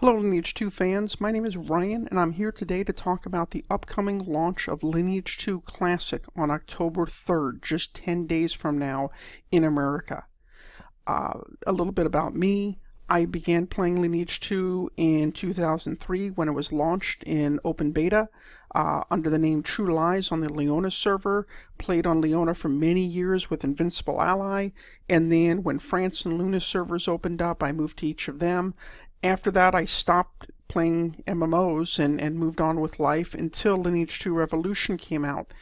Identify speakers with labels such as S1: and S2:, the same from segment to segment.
S1: Hello Lineage 2 fans, my name is Ryan and I'm here today to talk about the upcoming launch of Lineage 2 Classic on October 3rd, just 10 days from now in America. A little bit about me. I began playing Lineage 2 in 2003 when it was launched in open beta under the name True Lies on the Leona server. Played on Leona for many years with Invincible Ally, and then when France and Luna servers opened up, I moved to each of them. After that, I stopped playing MMOs and moved on with life until Lineage 2 Revolution came out.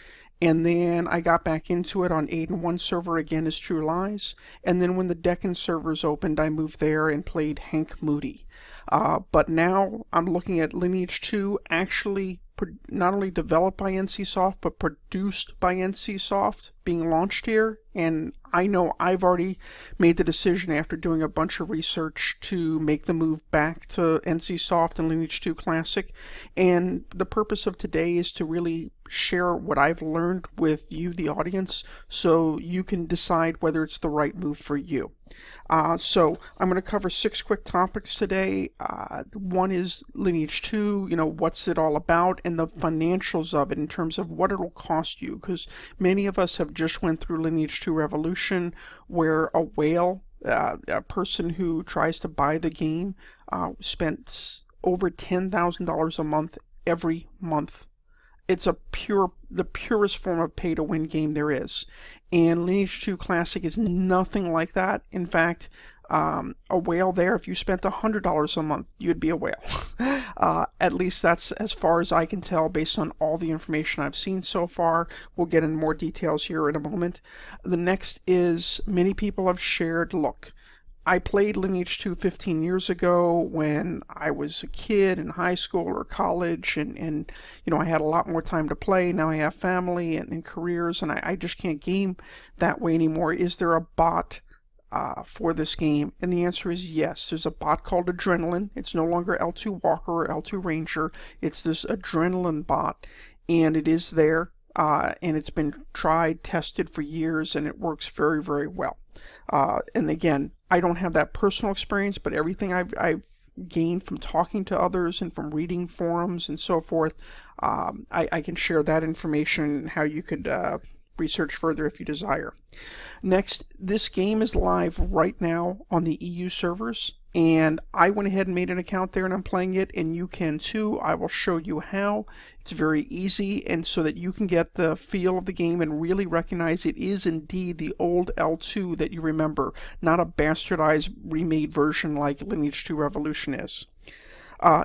S1: And then I got back into it on Aiden 1 server again as True Lies. And then when the Deccan servers opened, I moved there and played Hank Moody. But now I'm looking at Lineage 2 actually not only developed by NCSoft, but produced by NCSoft, being launched here. And I know I've already made the decision after doing a bunch of research to make the move back to NCSoft and Lineage 2 Classic. And the purpose of today is to really share what I've learned with you, the audience, so you can decide whether it's the right move for you. So I'm going to cover 6 quick topics today. One is Lineage 2, what's it all about, and the financials of it in terms of what it'll cost you, because many of us have just went through Lineage 2 Revolution, where a whale, a person who tries to buy the game, spent over $10,000 a month every month. It's the purest form of pay-to-win game there is. And Lineage 2 Classic is nothing like that. In fact, a whale there, if you spent $100 a month, you'd be a whale. At least that's as far as I can tell based on all the information I've seen so far. We'll get into more details here in a moment. The next is, many people have shared, look, I played Lineage 2 15 years ago when I was a kid in high school or college, and I had a lot more time to play. Now I have family and careers, and I just can't game that way anymore. Is there a bot for this game? And the answer is yes. There's a bot called Adrenaline. It's no longer L2 Walker or L2 Ranger. It's this Adrenaline bot, and it is there, and it's been tried, tested for years, and it works very, very well. And again, I don't have that personal experience, but everything I've gained from talking to others and from reading forums and so forth, I can share that information and how you could research further if you desire. Next, this game is live right now on the EU servers, and I went ahead and made an account there and I'm playing it, and you can too. I will show you how. It's very easy, and so that you can get the feel of the game and really recognize it is indeed the old L2 that you remember, not a bastardized remade version like Lineage 2 Revolution is.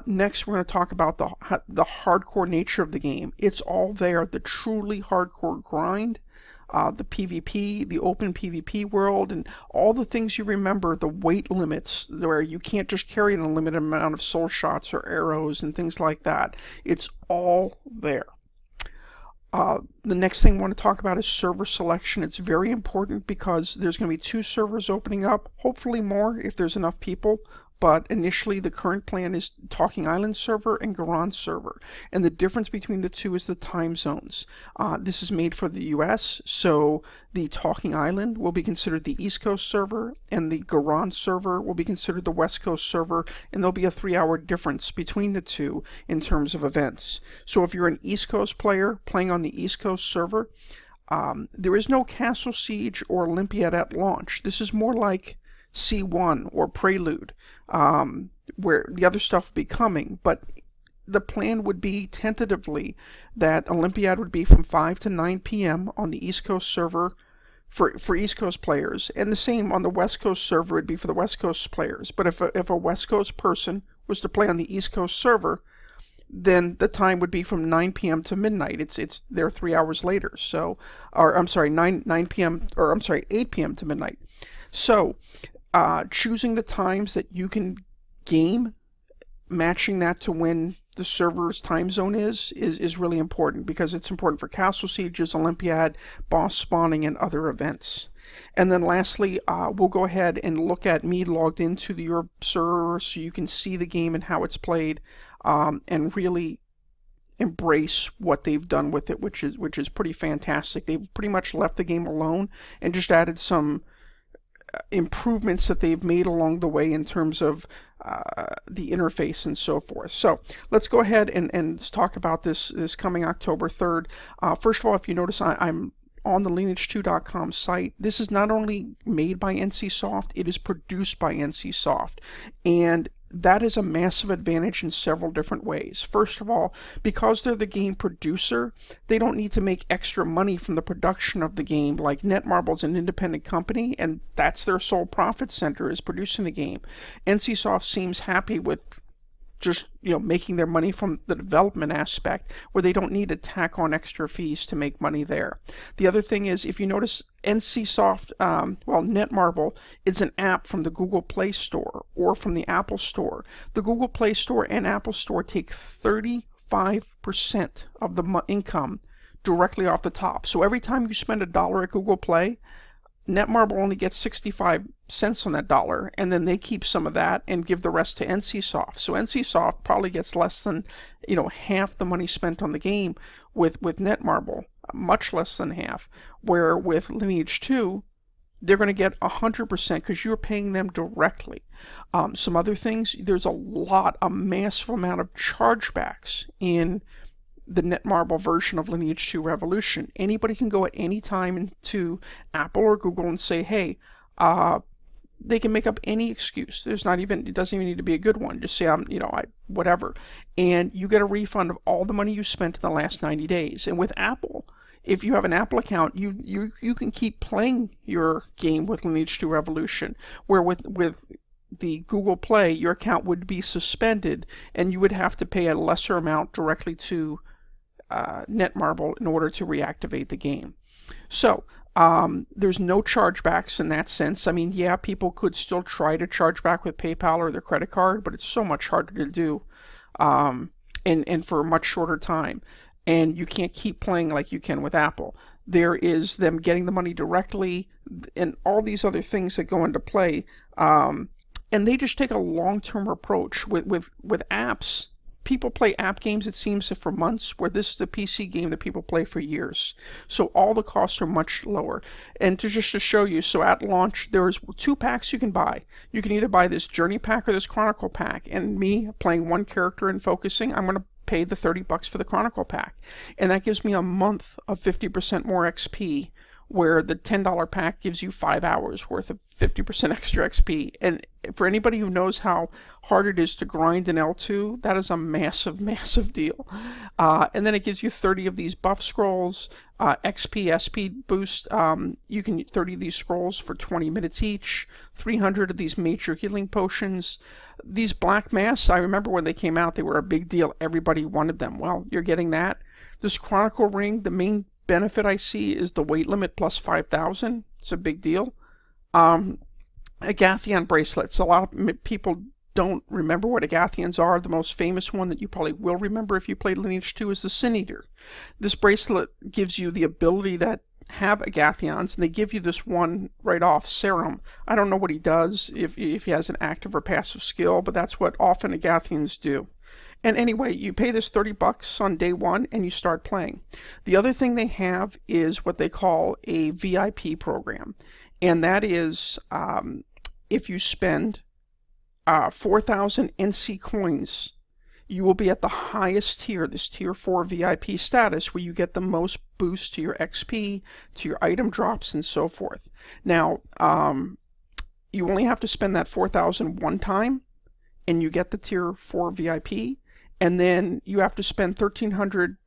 S1: Next, we're going to talk about the hardcore nature of the game. It's all there, the truly hardcore grind, the PvP, the open PvP world, and all the things you remember, the weight limits, where you can't just carry an unlimited amount of soul shots or arrows and things like that. It's all there. The next thing I want to talk about is server selection. It's very important because there's going to be 2 servers opening up, hopefully more if there's enough people. But initially, the current plan is Talking Island server and Garan server. And the difference between the two is the time zones. This is made for the US, so the Talking Island will be considered the East Coast server, and the Garan server will be considered the West Coast server, and there'll be a 3-hour difference between the two in terms of events. So if you're an East Coast player playing on the East Coast server, there is no Castle Siege or Olympiad at launch. This is more like C1 or Prelude, where the other stuff will be coming, but the plan would be tentatively that Olympiad would be from 5 to 9 p.m. on the East Coast server for East Coast players, and the same on the West Coast server would be for the West Coast players. But if a West Coast person was to play on the East Coast server, then the time would be from 9 p.m. to midnight. It's there 3 hours later. So, or I'm sorry, 9 p.m. or I'm sorry, 8 p.m. to midnight. So, choosing the times that you can game, matching that to when the server's time zone is really important, because it's important for Castle Sieges, Olympiad, boss spawning, and other events. And then lastly, we'll go ahead and look at me logged into your server so you can see the game and how it's played, and really embrace what they've done with it, which is pretty fantastic. They've pretty much left the game alone and just added some improvements that they've made along the way in terms of the interface and so forth. So let's go ahead and talk about this coming October 3rd. First of all, if you notice, I'm on the lineage2.com site. This is not only made by NCSoft, it is produced by NCSoft. And that is a massive advantage in several different ways. First of all, because they're the game producer, they don't need to make extra money from the production of the game like Netmarble's an independent company, and that's their sole profit center, is producing the game. NCSoft seems happy with just making their money from the development aspect, where they don't need to tack on extra fees to make money there. The other thing is, if you notice, NCSoft, Netmarble is an app from the Google Play Store or from the Apple Store. The Google Play Store and Apple Store take 35% of the income directly off the top. So every time you spend $1 at Google Play, Netmarble only gets 65 cents on that dollar, and then they keep some of that and give the rest to NCSoft. So NCSoft probably gets less than, half the money spent on the game with Netmarble, much less than half. Where with Lineage 2, they're going to get 100% because you're paying them directly. Some other things, there's a massive amount of chargebacks in the Netmarble version of Lineage 2 Revolution. Anybody can go at any time into Apple or Google and say, hey, they can make up any excuse. It doesn't even need to be a good one. Just say, whatever. And you get a refund of all the money you spent in the last 90 days. And with Apple, if you have an Apple account, you can keep playing your game with Lineage 2 Revolution, where with the Google Play, your account would be suspended and you would have to pay a lesser amount directly to Netmarble in order to reactivate the game. So there's no chargebacks in that sense. I mean, yeah, people could still try to charge back with PayPal or their credit card, but it's so much harder to do, and for a much shorter time. And you can't keep playing like you can with Apple. There is them getting the money directly and all these other things that go into play. And they just take a long-term approach with apps. People play app games, it seems, for months, where this is a PC game that people play for years. So all the costs are much lower. And to show you, so at launch, there's 2 packs you can buy. You can either buy this Journey pack or this Chronicle pack. And me, playing one character and focusing, I'm going to pay the $30 for the Chronicle pack. And that gives me a month of 50% more XP, where the $10 pack gives you 5 hours worth of 50% extra XP. And for anybody who knows how hard it is to grind in L2, that is a massive, massive deal. And then it gives you 30 of these buff scrolls, XP, SP boost. You can 30 of these scrolls for 20 minutes each, 300 of these major healing potions. These black masks, I remember when they came out, they were a big deal. Everybody wanted them. Well, you're getting that. This Chronicle ring, the main benefit I see is the weight limit plus 5,000. It's a big deal. Agathion bracelets. A lot of people don't remember what Agathions are. The most famous one that you probably will remember if you played Lineage 2 is the Sin Eater. This bracelet gives you the ability to have Agathions, and they give you this one right off, Serum. I don't know what he does, if he has an active or passive skill, but that's what often Agathions do. And anyway, you pay this $30 on day one and you start playing. The other thing they have is what they call a VIP program. And that is if you spend 4,000 NC coins, you will be at the highest tier, this tier 4 VIP status, where you get the most boost to your XP, to your item drops, and so forth. Now, you only have to spend that 4,000 one time, and you get the tier 4 VIP, and then you have to spend 1,300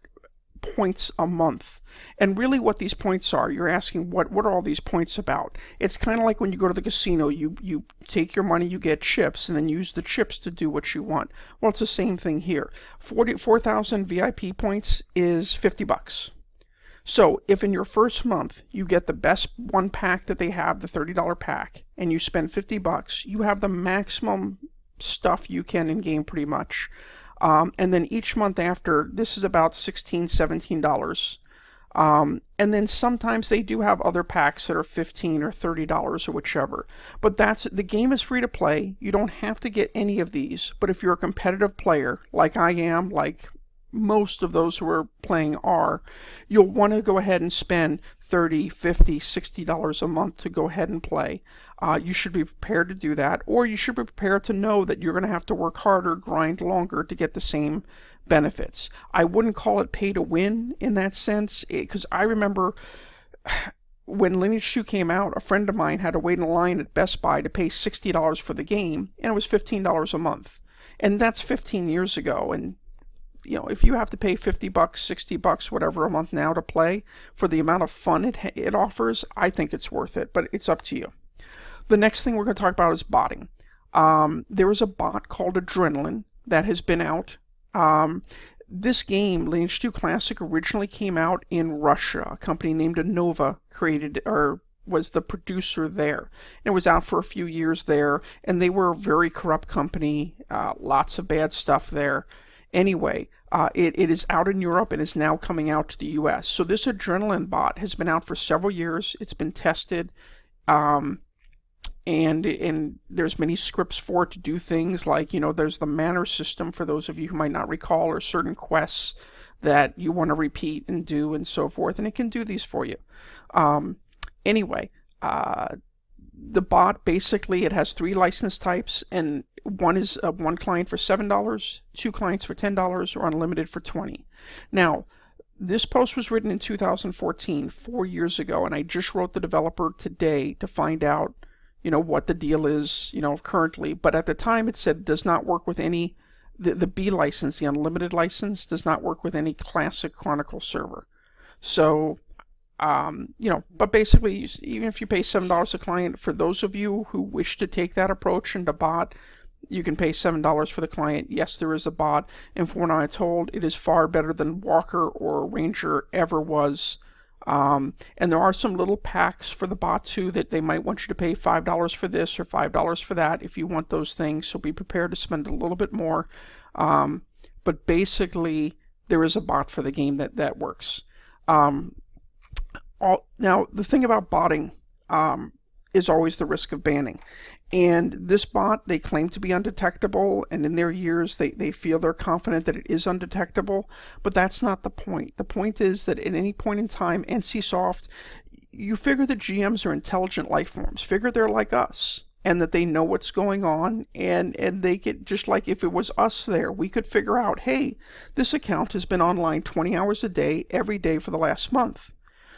S1: points a month. And really what these points are, you're asking what are all these points about? It's kind of like when you go to the casino, you take your money, you get chips, and then use the chips to do what you want. Well, it's the same thing here. 4,000 VIP points is $50. So if in your first month you get the best one pack that they have, the $30 pack, and you spend $50, you have the maximum stuff you can in game pretty much. And then each month after, this is about $16, $17. And then sometimes they do have other packs that are $15 or $30 or whichever. But the game is free to play. You don't have to get any of these. But if you're a competitive player, like I am, like most of those who are playing are, you'll want to go ahead and spend $30, $50, $60 a month to go ahead and play. You should be prepared to do that, or you should be prepared to know that you're going to have to work harder, grind longer to get the same benefits. I wouldn't call it pay to win in that sense, because I remember when Lineage 2 came out, a friend of mine had to wait in line at Best Buy to pay $60 for the game, and it was $15 a month. And that's 15 years ago, and if you have to pay $50, $60, whatever a month now to play for the amount of fun it offers, I think it's worth it, but it's up to you. The next thing we're going to talk about is botting. There is a bot called Adrenaline that has been out. This game, Lineage 2 Classic, originally came out in Russia. A company named Nova created or was the producer there. It was out for a few years there, and they were a very corrupt company. Lots of bad stuff there. Anyway, it is out in Europe and is now coming out to the US. So this Adrenaline bot has been out for several years. It's been tested, and there's many scripts for it to do things like, there's the manner system for those of you who might not recall, or certain quests that you want to repeat and do and so forth, and it can do these for you. Anyway, the bot, basically, it has 3 license types, and one is one client for $7, 2 clients for $10, or unlimited for $20. Now, this post was written in 2014, 4 years ago, and I just wrote the developer today to find out, what the deal is, currently. But at the time, it said it does not work with any, the B license, the unlimited license, does not work with any Classic Chronicle server. So, but basically, even if you pay $7 a client, for those of you who wish to take that approach into bot, you can pay $7 for the client. Yes, there is a bot, and from what I'm told, it is far better than Walker or Ranger ever was. And there are some little packs for the bot too that they might want you to pay $5 for this or $5 for that if you want those things. So be prepared to spend a little bit more. But basically, there is a bot for the game that works. Now, the thing about botting is always the risk of banning. And this bot, they claim to be undetectable, and in their years, they feel they're confident that it is undetectable, but that's not the point. The point is that at any point in time, NCSoft, you figure the GMs are intelligent life forms, figure they're like us, and that they know what's going on, and they get, just like if it was us there, we could figure out, hey, this account has been online 20 hours a day, every day for the last month.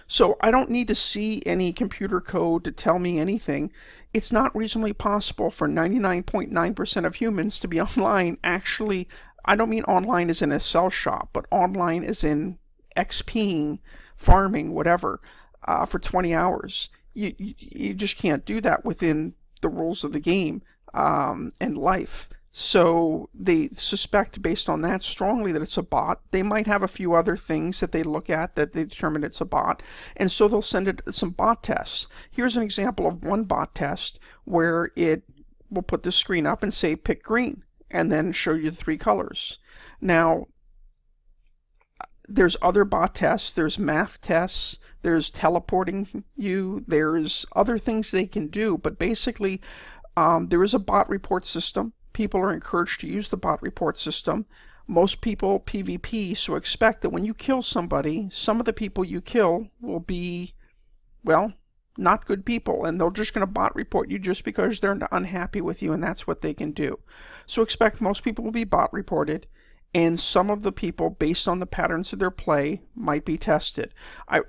S1: So I don't need to see any computer code to tell me anything. It's not reasonably possible for 99.9% of humans to be online. Actually, I don't mean online as in a cell shop, but online as in XPing, farming, whatever, for 20 hours. You just can't do that within the rules of the game and life. So they suspect, based on that, strongly that it's a bot. They might have a few other things that they look at that they determine it's a bot, and so they'll send it some bot tests. Here's an example of one bot test where it will put the screen up and say pick green, and then show you the 3 colors. Now, there's other bot tests, there's math tests, there's teleporting you, there's other things they can do, but basically there is a bot report system. People are encouraged to use the bot report system. Most people PvP, so expect that when you kill somebody, some of the people you kill will be, well, not good people, and they're just going to bot report you just because they're unhappy with you, and that's what they can do. So expect most people will be bot reported, and some of the people, based on the patterns of their play, might be tested.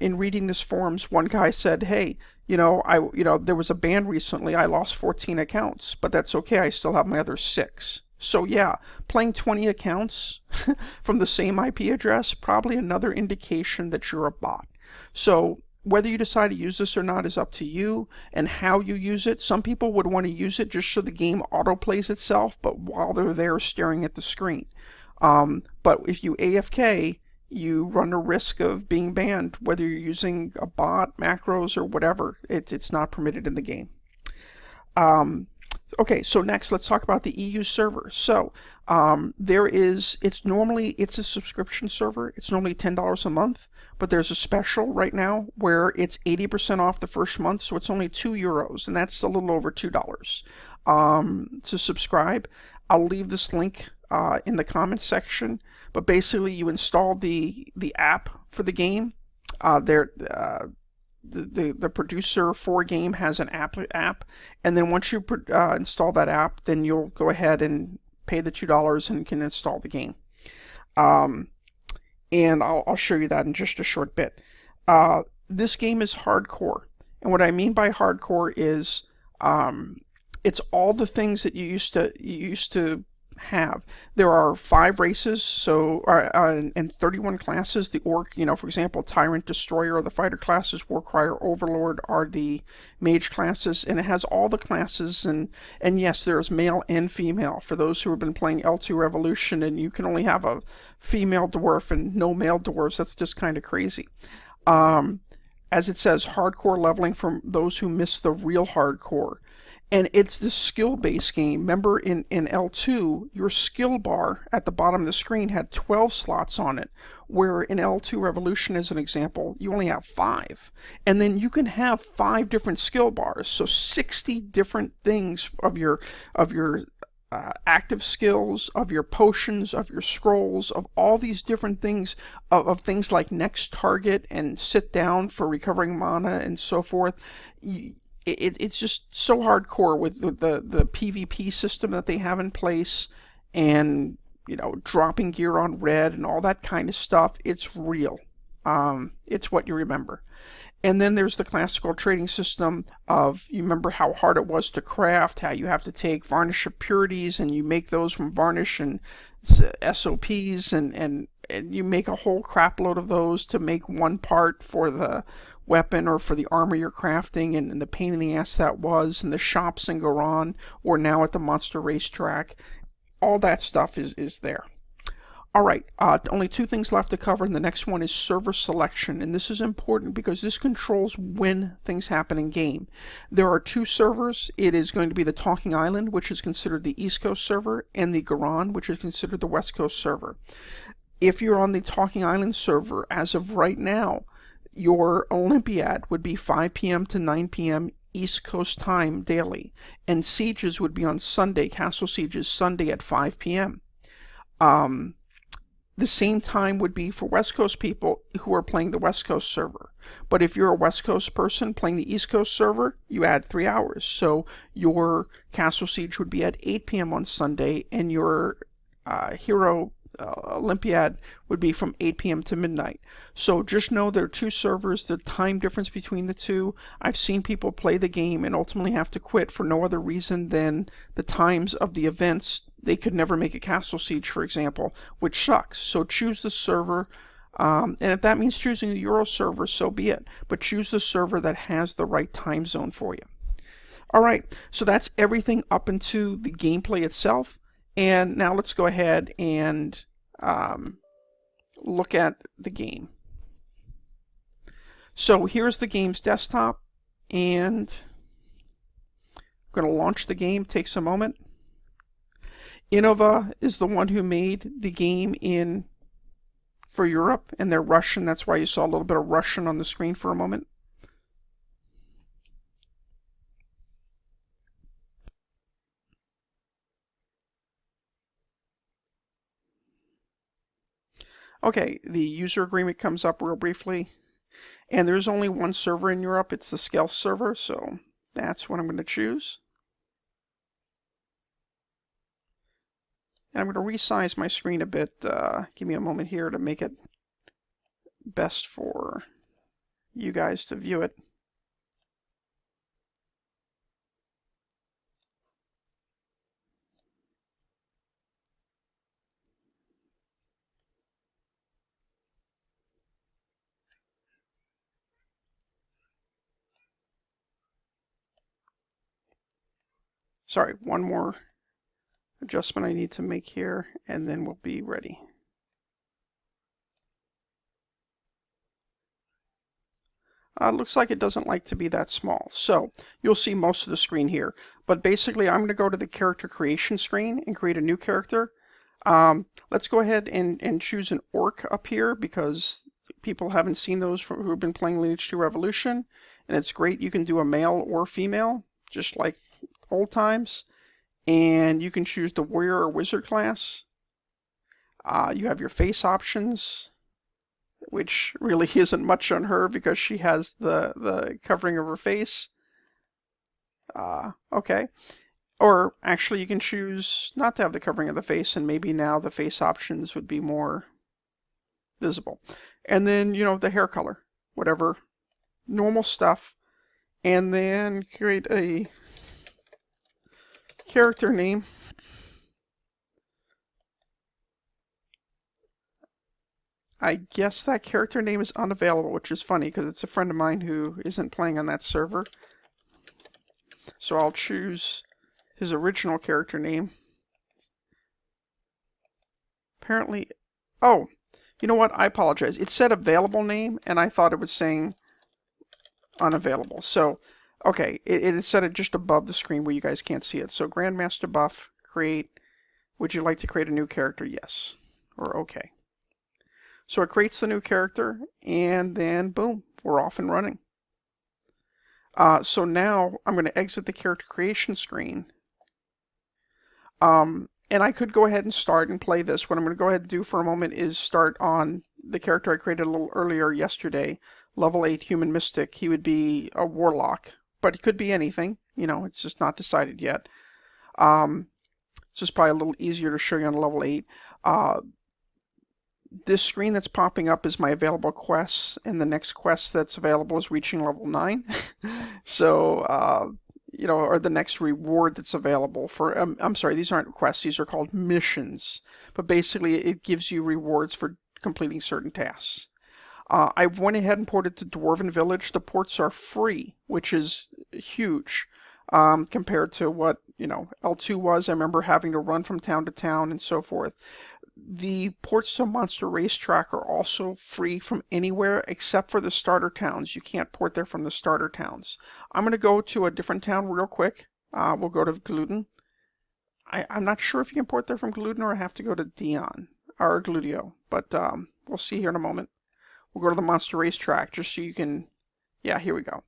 S1: In reading this forums, one guy said, hey, there was a ban recently. I lost 14 accounts, but that's okay. I still have my other 6. So yeah, playing 20 accounts from the same IP address, probably another indication that you're a bot. So whether you decide to use this or not is up to you and how you use it. Some people would want to use it just so the game autoplays itself, but while they're there staring at the screen. But if you AFK, you run a risk of being banned, whether you're using a bot, macros, or whatever. It's not permitted in the game. Okay, so next let's talk about the EU server. So it's a subscription server. It's normally $10 a month, but there's a special right now where it's 80% off the first month, so it's only €2, and that's a little over $2 to subscribe. I'll leave this link in the comments section. But basically, you install the app for the game. The producer for game has an app, and then once you install that app, then you'll go ahead and pay the $2 and can install the game. And I'll show you that in just a short bit. This game is hardcore, and what I mean by hardcore is it's all the things that you used to have. There are 5 races, so and 31 classes. The Orc, for example, Tyrant, Destroyer are the fighter classes. Warcryer, Overlord are the mage classes, and it has all the classes. And yes, there's male and female. For those who have been playing L2 Revolution, and you can only have a female dwarf and no male dwarves, that's just kind of crazy. As it says, hardcore leveling for those who miss the real hardcore. And it's the skill-based game. Remember, in L2, your skill bar at the bottom of the screen had 12 slots on it, where in L2 Revolution, as an example, you only have 5. And then you can have 5 different skill bars, so 60 different things of your active skills, of your potions, of your scrolls, of all these different things, of things like next target and sit down for recovering mana and so forth. It's just so hardcore with the PvP system that they have in place, and dropping gear on red and all that kind of stuff. It's real. It's what you remember. And then there's the classical trading system of, you remember how hard it was to craft, how you have to take varnish impurities and you make those from varnish and SOPs, and you make a whole crap load of those to make one part for the weapon or for the armor you're crafting, and the pain in the ass that was, and the shops in Garon or now at the Monster Racetrack. All that stuff is there. Alright, only 2 things left to cover, and the next one is server selection, and this is important because this controls when things happen in game. There are 2 servers. It is going to be the Talking Island, which is considered the East Coast server, and the Garon, which is considered the West Coast server. If you're on the Talking Island server, as of right now, your Olympiad would be 5 p.m. to 9 p.m. East Coast time daily, and Sieges would be on Sunday, Castle Sieges Sunday at 5 p.m. The same time would be for West Coast people who are playing the West Coast server. But if you're a West Coast person playing the East Coast server, you add 3 hours. So your Castle Siege would be at 8 p.m. on Sunday, and your Hero Olympiad would be from 8 p.m. to midnight. So just know there are 2 servers, the time difference between the 2. I've seen people play the game and ultimately have to quit for no other reason than the times of the events. They could never make a Castle Siege, for example, which sucks. So choose the server, and if that means choosing the Euro server, so be it. But choose the server that has the right time zone for you. Alright, so that's everything up into the gameplay itself. And now let's go ahead and look at the game. So here's the game's desktop, and I'm going to launch the game. Takes a moment. Innova is the one who made the game for Europe, and they're Russian. That's why you saw a little bit of Russian on the screen for a moment. Okay, the user agreement comes up real briefly, and there's only one server in Europe. It's the Skelf server, so that's what I'm going to choose. And I'm going to resize my screen a bit. Give me a moment here to make it best for you guys to view it. Sorry, one more adjustment I need to make here, and then we'll be ready. Looks like it doesn't like to be that small. So you'll see most of the screen here. But basically, I'm going to go to the character creation screen and create a new character. Let's go ahead and choose an orc up here, because people haven't seen those who have been playing Lineage 2 Revolution. And it's great. You can do a male or female, just like old times. And you can choose the warrior or wizard class. You have your face options, which really isn't much on her because she has the covering of her face. Okay. Or actually, you can choose not to have the covering of the face, and maybe now the face options would be more visible. And then, the hair color, whatever, normal stuff. And then create a character name. I guess that character name is unavailable, which is funny because it's a friend of mine who isn't playing on that server. So I'll choose his original character name. Apparently, oh, you know what? I apologize. It said available name, and I thought it was saying unavailable. So, okay, it set it just above the screen where you guys can't see it. So Grandmaster Buff, create. Would you like to create a new character? Yes. Or okay. So it creates the new character, and then boom, we're off and running. So now I'm going to exit the character creation screen. And I could go ahead and start and play this. What I'm going to go ahead and do for a moment is start on the character I created a little earlier yesterday, level 8 Human Mystic. He would be a Warlock, but he could be anything. It's just not decided yet. It's just probably a little easier to show you on level 8. This screen that's popping up is my available quests, and the next quest that's available is reaching level 9. So, or the next reward that's available for, I'm sorry, these aren't quests, these are called missions. But basically, it gives you rewards for completing certain tasks. I went ahead and ported to Dwarven Village. The ports are free, which is huge compared to what, L2 was. I remember having to run from town to town and so forth. The ports to Monster Racetrack are also free from anywhere except for the starter towns. You can't port there from the starter towns. I'm going to go to a different town real quick. We'll go to Gluten. I'm not sure if you can port there from Gluten or I have to go to Dion or Gludio, but we'll see here in a moment. We'll go to the Monster Racetrack just so you can, yeah, here we go.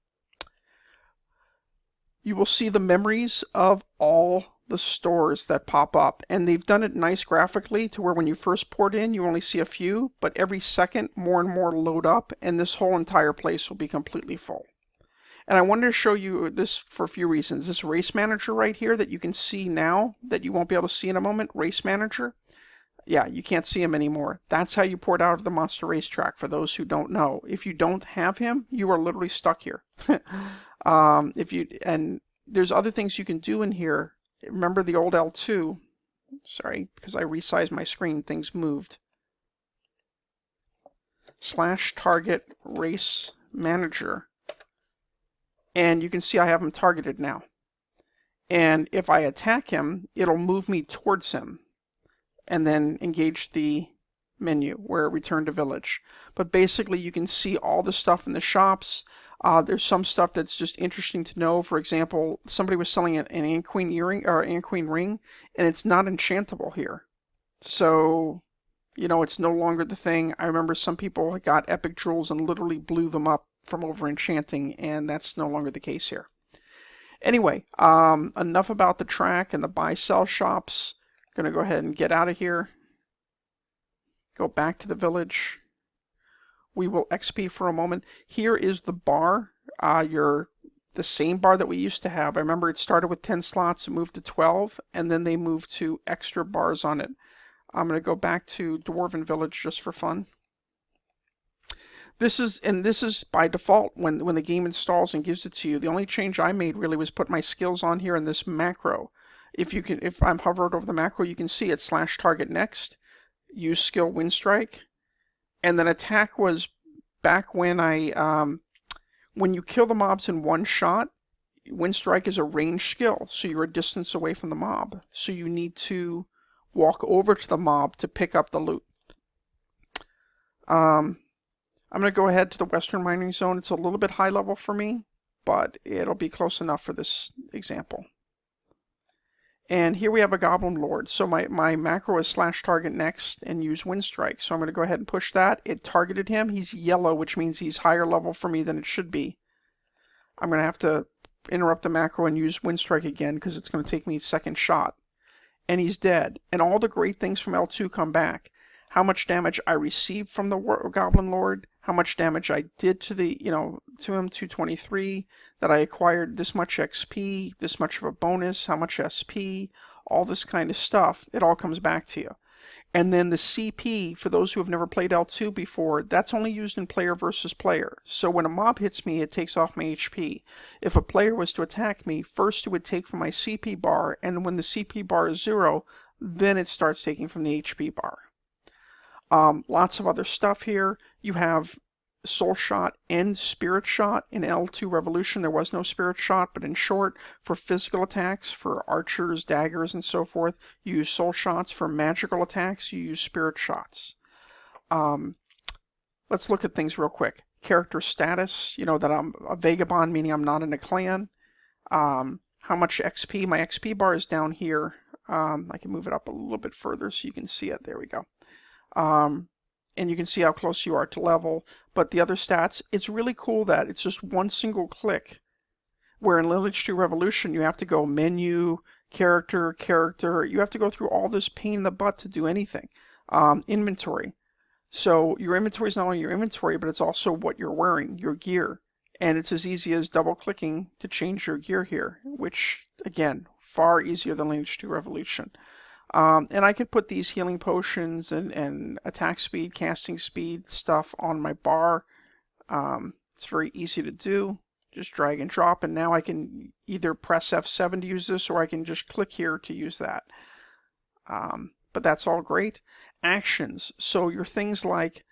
S1: You will see the memories of all the stores that pop up, and they've done it nice graphically to where when you first port in you only see a few, but every second more and more load up, and this whole entire place will be completely full. And I wanted to show you this for a few reasons. This race manager right here that you can see now that you won't be able to see in a moment, race manager, yeah, you can't see him anymore. That's how you port out of the Monster Racetrack, for those who don't know. If you don't have him, you are literally stuck here. And there's other things you can do in here. Remember the old L2, sorry, because I resized my screen, things moved. /target race manager. And you can see I have him targeted now. And if I attack him, it'll move me towards him. And then engage the menu where return to village. But basically you can see all the stuff in the shops. There's some stuff that's just interesting to know. For example, somebody was selling an Ant Queen earring or Ant Queen ring, and it's not enchantable here. So, it's no longer the thing. I remember some people got epic jewels and literally blew them up from over enchanting, and that's no longer the case here. Anyway, enough about the track and the buy-sell shops. Going to go ahead and get out of here. Go back to the village. We will XP for a moment. Here is the bar, the same bar that we used to have. I remember it started with 10 slots, it moved to 12, and then they moved to extra bars on it. I'm going to go back to Dwarven Village just for fun. This is by default when the game installs and gives it to you. The only change I made really was put my skills on here in this macro. If I'm hovered over the macro, you can see it /target next, use skill wind strike. And then attack was back when when you kill the mobs in one shot, Wind Strike is a ranged skill, so you're a distance away from the mob. So you need to walk over to the mob to pick up the loot. I'm going to go ahead to the Western Mining Zone. It's a little bit high level for me, but it'll be close enough for this example. And here we have a Goblin Lord. So my macro is /target next and use Wind Strike. So I'm going to go ahead and push that. It targeted him. He's yellow, which means he's higher level for me than it should be. I'm going to have to interrupt the macro and use Wind Strike again because it's going to take me second shot. And he's dead. And all the great things from L2 come back. how much damage I received from the Goblin Lord, how much damage I did to the, to him, 223, that I acquired this much XP, this much of a bonus, how much SP, all this kind of stuff. It all comes back to you. And then the CP, for those who have never played L2 before, that's only used in player versus player. So when a mob hits me, it takes off my HP. If a player was to attack me, first it would take from my CP bar, and when the CP bar is 0, then it starts taking from the HP bar. Lots of other stuff here. You have Soul Shot and Spirit Shot. In L2 Revolution, there was no Spirit Shot, but in short, for physical attacks, for archers, daggers, and so forth, you use Soul Shots. For magical attacks, you use Spirit Shots. Let's look at things real quick. Character status, that I'm a vagabond, meaning I'm not in a clan. How much XP? My XP bar is down here. I can move it up a little bit further so you can see it. There we go. And you can see how close you are to level. But the other stats, it's really cool that it's just one single click. Where in Lineage 2 Revolution, you have to go menu, character. You have to go through all this pain in the butt to do anything. Inventory. So your inventory is not only your inventory, but it's also what you're wearing, your gear. And it's as easy as double-clicking to change your gear here, which, again, far easier than Lineage 2 Revolution. And I could put these healing potions and attack speed, casting speed stuff on my bar. It's very easy to do. Just drag and drop, and now I can either press F7 to use this, or I can just click here to use that. But that's all great. Actions. So your things like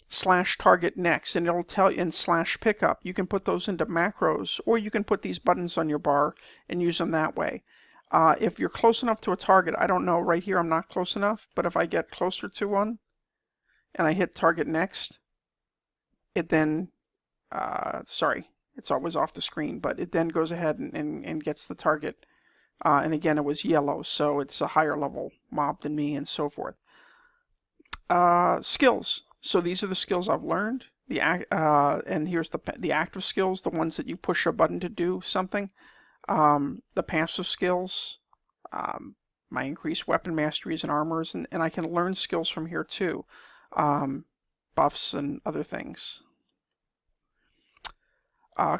S1: slash target next, and it'll tell you, and slash pickup. You can put those into macros, or you can put these buttons on your bar and use them that way. If you're close enough to a target, I don't know, right here I'm not close enough, but if I get closer to one and I hit target next, it then, sorry, it's always off the screen, but it then goes ahead and gets the target. And again, it was yellow, so it's a higher level mob than me and so forth. Skills. So these are the skills I've learned. And here's the active skills, the ones that you push a button to do something. The passive skills, my increased weapon masteries and armors, and I can learn skills from here too, buffs and other things.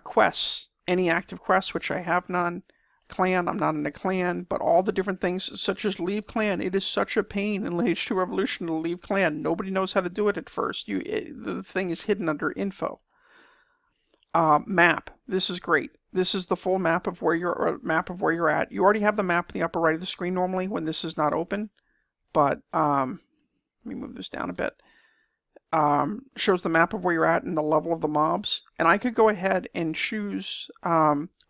S1: Quests, any active quests, which I have none. Clan, I'm not in a clan, but all the different things such as leave clan, it is such a pain in Lineage 2 Revolution to leave clan. Nobody knows how to do it at first. The thing is hidden under info. Map, this is great. This is the full map of where you're at. You already have the map in the upper right of the screen normally when this is not open, but let me move this down a bit. Shows the map of where you're at and the level of the mobs. And I could go ahead and choose,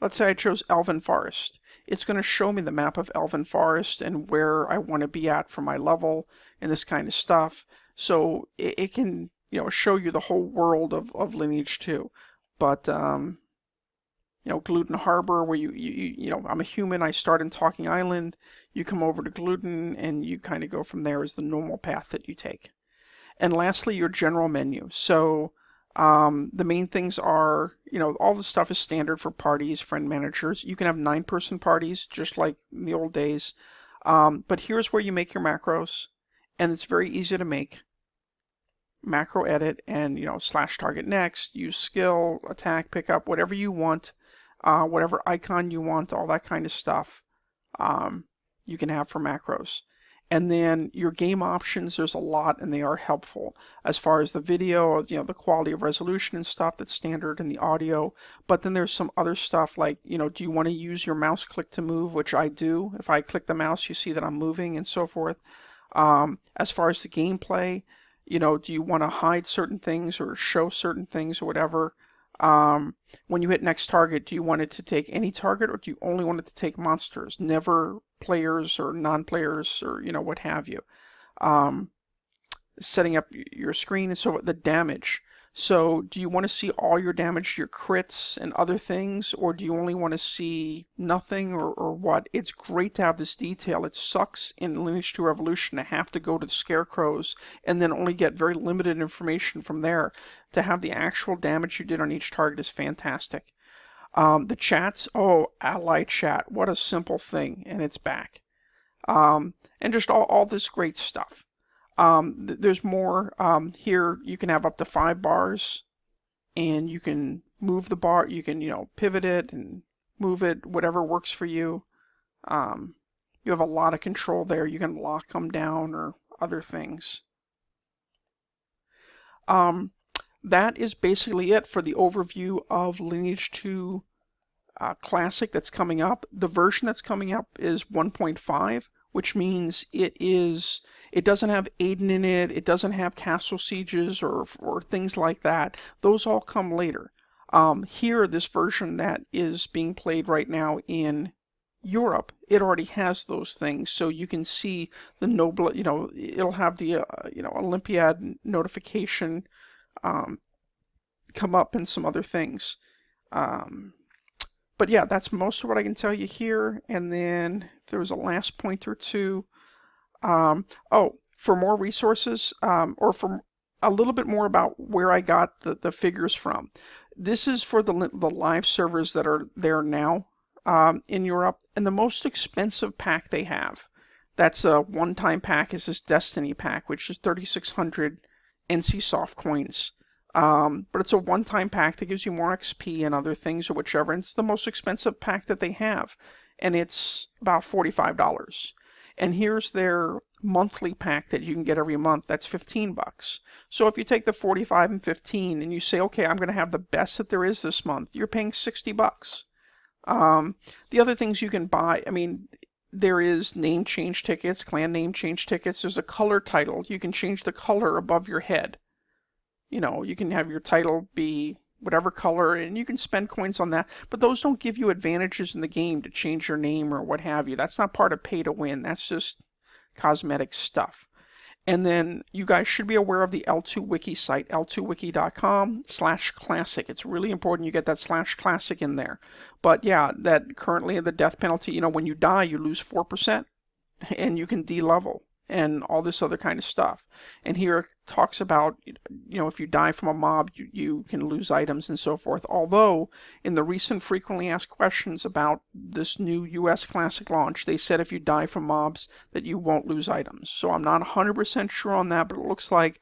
S1: let's say I chose Elven Forest. It's going to show me the map of Elven Forest and where I want to be at for my level and this kind of stuff. So it can, show you the whole world of Lineage 2. But Gluten Harbor, where I'm a human, I start in Talking Island, you come over to Gluten, and you kind of go from there as the normal path that you take. And lastly, your general menu. So the main things are, all the stuff is standard for parties, friend managers. You can have 9-person parties, just like in the old days. But here's where you make your macros, and it's very easy to make. Macro edit and slash target next, use skill, attack, pickup, whatever you want, whatever icon you want, all that kind of stuff you can have for macros. And then your game options, there's a lot and they are helpful as far as the video, the quality of resolution and stuff that's standard, and the audio. But then there's some other stuff like, do you want to use your mouse click to move, which I do. If I click the mouse, you see that I'm moving and so forth. As far as the gameplay, do you want to hide certain things or show certain things or whatever? When you hit next target, do you want it to take any target, or do you only want it to take monsters, never players or non-players, or what have you? Setting up your screen, and so the damage. So do you want to see all your damage, your crits and other things, or do you only want to see nothing, or what? It's great to have this detail. It sucks in Lineage 2 Revolution to have to go to the scarecrows and then only get very limited information from there. To have the actual damage you did on each target is fantastic. The chats, ally chat, what a simple thing, and it's back. And just all this great stuff. There's more. Here you can have up to 5 bars, and you can move the bar. You can, pivot it and move it, whatever works for you. You have a lot of control there. You can lock them down or other things. That is basically it for the overview of Lineage 2 Classic that's coming up. The version that's coming up is 1.5, which means it doesn't have Aiden in it. It doesn't have Castle Sieges or things like that. Those all come later. Here, this version that is being played right now in Europe, it already has those things. So you can see the noble, it'll have the Olympiad notification come up and some other things. But yeah, that's most of what I can tell you here. And then if there was a last point or two. For more resources, or for a little bit more about where I got the figures from. This is for the live servers that are there now in Europe. And the most expensive pack they have, that's a one-time pack, is this Destiny pack, which is 3,600 NCSoft coins. But it's a one-time pack that gives you more XP and other things or whichever. And it's the most expensive pack that they have. And it's about $45. And here's their monthly pack that you can get every month. That's $15. So if you take the 45 and 15 and you say, okay, I'm going to have the best that there is this month, you're paying $60. The other things you can buy, there is name change tickets, clan name change tickets. There's a color title. You can change the color above your head. You can have your title be whatever color, and you can spend coins on that. But those don't give you advantages in the game to change your name or what have you. That's not part of pay to win. That's just cosmetic stuff. And then you guys should be aware of the L2 Wiki site, l2wiki.com/classic. It's really important you get that /classic in there. But yeah, that currently the death penalty, when you die, you lose 4%, and you can de-level and all this other kind of stuff. And here it talks about, if you die from a mob, you can lose items and so forth. Although, in the recent frequently asked questions about this new US Classic launch, they said if you die from mobs that you won't lose items. So I'm not 100% sure on that, but it looks like,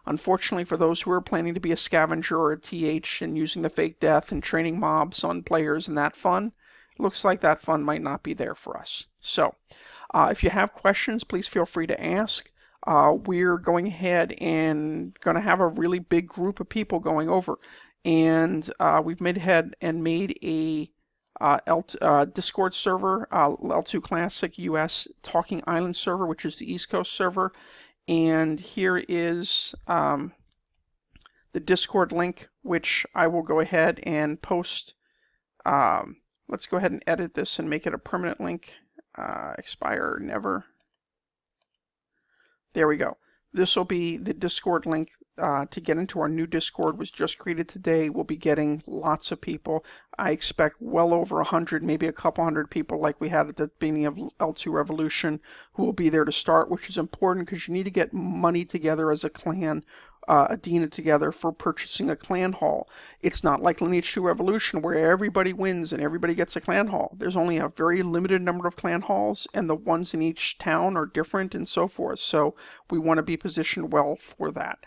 S1: unfortunately for those who are planning to be a scavenger or a TH and using the fake death and training mobs on players and that fun, it looks like that fun might not be there for us. So, if you have questions, please feel free to ask. We're going ahead and going to have a really big group of people going over. And we've made a Discord server, L2 Classic US Talking Island server, which is the East Coast server. And here is the Discord link, which I will go ahead and post. Let's go ahead and edit this and make it a permanent link. Expire never. There we go. This will be the Discord link to get into our new Discord. Was just created today. We'll be getting lots of people. I expect well over 100, maybe a couple hundred people like we had at the beginning of L2 Revolution who will be there to start, which is important because you need to get money together as a clan, Adina together for purchasing a clan hall. It's not like Lineage 2 Revolution where everybody wins and everybody gets a clan hall. There's only a very limited number of clan halls, and the ones in each town are different and so forth. So we want to be positioned well for that.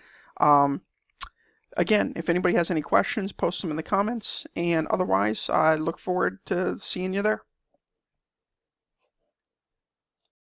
S1: Again, if anybody has any questions, post them in the comments, and otherwise I look forward to seeing you there.